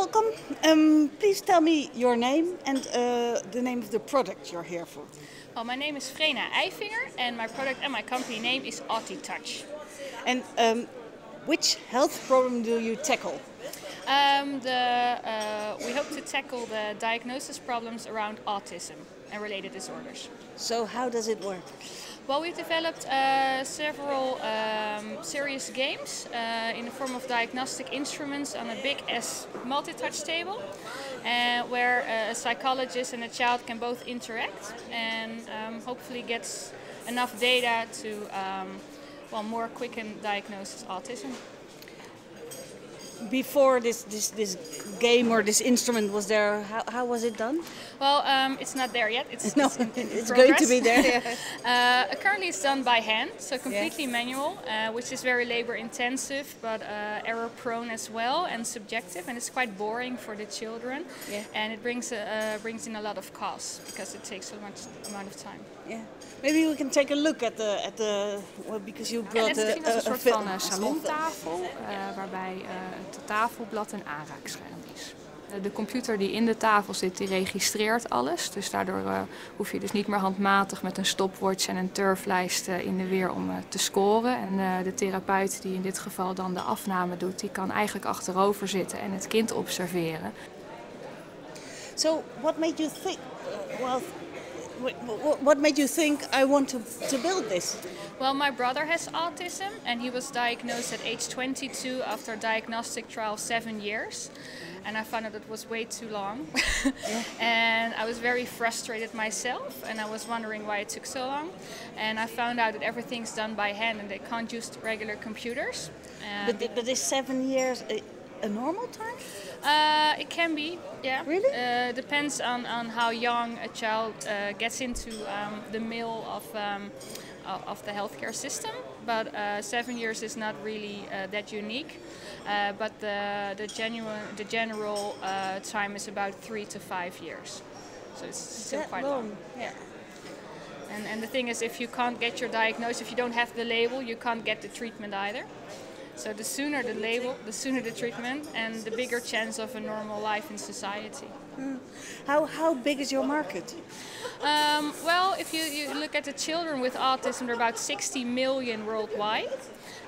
welcome. Please tell me your name and the name of the product you're here for. Well, my name is Freena Eijffinger and my product and my company name is Autitouch. And which health problem do you tackle? We hope to tackle the diagnosis problems around autism and related disorders. So how does it work? Well, we've developed several serious games in the form of diagnostic instruments on a big multi-touch table, where a psychologist and a child can both interact and hopefully gets enough data to more quicken diagnose autism. Before this game or this instrument was there, how was it done? Well, it's not there yet. It's it's going to be there. Currently it's done by hand, so completely manual, which is very labor intensive, but error prone as well and subjective, and it's quite boring for the children. Yeah. And it brings in a lot of costs because it takes so much amount of time. Yeah. Maybe we can take a look at the because you brought het is een soort van salontafel waarbij het tafelblad een aanraakscherm is. De computer die in de tafel zit, die registreert alles. Dus daardoor hoef je dus niet meer handmatig met een stopwatch en een turflijst in de weer om te scoren. En de therapeut die in dit geval dan de afname doet, die kan eigenlijk achterover zitten en het kind observeren. So what made you think? What made you think I want to build this? Well, my brother has autism and he was diagnosed at age 22 after a diagnostic trial of 7 years. And I found out it was way too long. And I was very frustrated myself and I was wondering why it took so long. And I found out that everything's done by hand and they can't use regular computers. But is 7 years a normal time? It can be, yeah. Really? Depends on how young a child gets into the mill of the healthcare system. But 7 years is not really that unique. But the general time is about 3 to 5 years. So it's still quite long. Yeah. And the thing is, if you can't get your diagnosis, if you don't have the label, you can't get the treatment either. So the sooner the label, the sooner the treatment, and the bigger chance of a normal life in society. How big is your market? Well, if you look at the children with autism, there are about 60 million worldwide.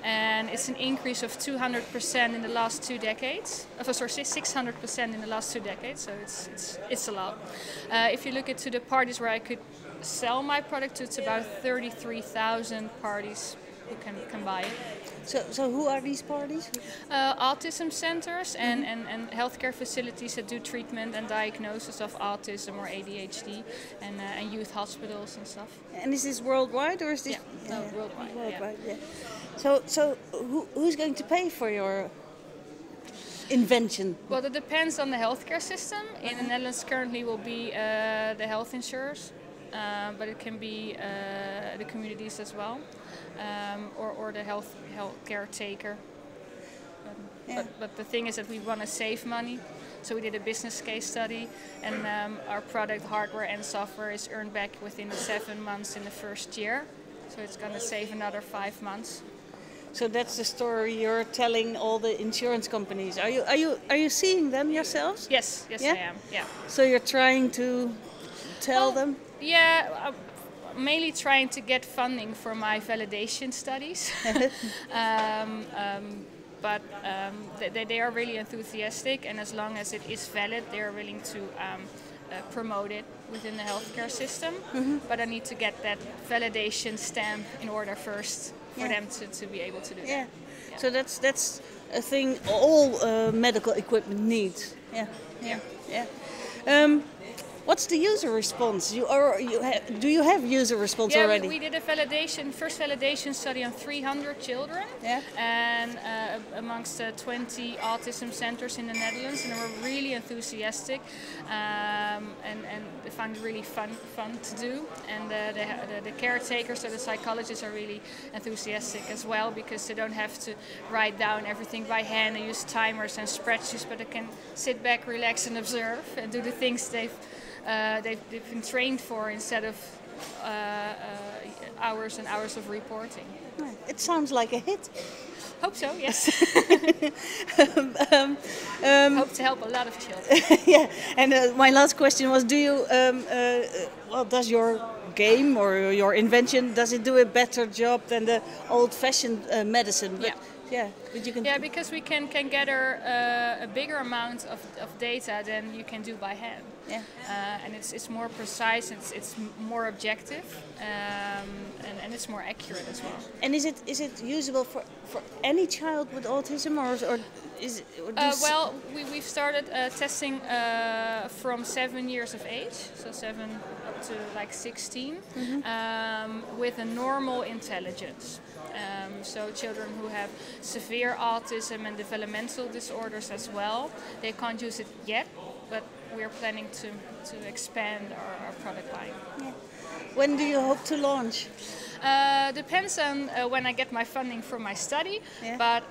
And it's an increase of 200% in the last 2 decades. 600% in the last 2 decades, so it's a lot. If you look into the parties where I could sell my product to, it's about 33,000 parties who can buy it. So who are these parties? Autism centers and healthcare facilities that do treatment and diagnosis of autism or ADHD and youth hospitals and stuff. And is this worldwide or is this? Yeah, worldwide. Worldwide, yeah. So who's going to pay for your invention? Well, it depends on the healthcare system. In the Netherlands currently will be the health insurers. But it can be the communities as well, or the health caretaker. But the thing is that we want to save money, so we did a business case study, and our product, hardware and software, is earned back within 7 months in the first year. So it's going to save another 5 months. So that's the story you're telling all the insurance companies. Are you seeing them yourselves? Yes, I am. Yeah. So you're trying to tell them? Yeah, mainly trying to get funding for my validation studies. But they are really enthusiastic, and as long as it is valid, they are willing to promote it within the healthcare system. But I need to get that validation stamp in order first for them to be able to do that. Yeah. So that's a thing all medical equipment needs. Yeah. What's the user response? Do you have user response already? We did a first validation study on 300 children, and amongst 20 autism centers in the Netherlands, and they were really enthusiastic, and they found it really fun to do. And the caretakers, so the psychologists, are really enthusiastic as well, because they don't have to write down everything by hand. They use timers and spreadsheets, but they can sit back, relax, and observe, and do the things they've been trained for instead of hours and hours of reporting. It sounds like a hit. Hope so, yes. Hope to help a lot of children. Yeah, and my last question was: do you, well, does your game or your invention, does it do a better job than the old-fashioned medicine? But, Yeah. But you can. Yeah, because we can gather a bigger amount of data than you can do by hand. Yeah. And it's more precise, it's more objective, and it's more accurate as well. And is it usable for any child with autism, or is it? Well, we've started testing from 7 years of age, so 7 up to like 16, with a normal intelligence. So children who have severe autism and developmental disorders as well, they can't use it yet, but we're planning to expand our product line. Yeah. When do you hope to launch? Depends on when I get my funding for my study, but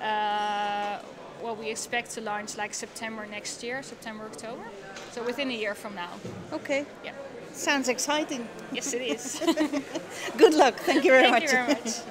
well, we expect to launch like September next year, September, October, so within a year from now. Okay. Yeah. Sounds exciting. Yes, it is. Good luck. Thank you very much. Thank you very much.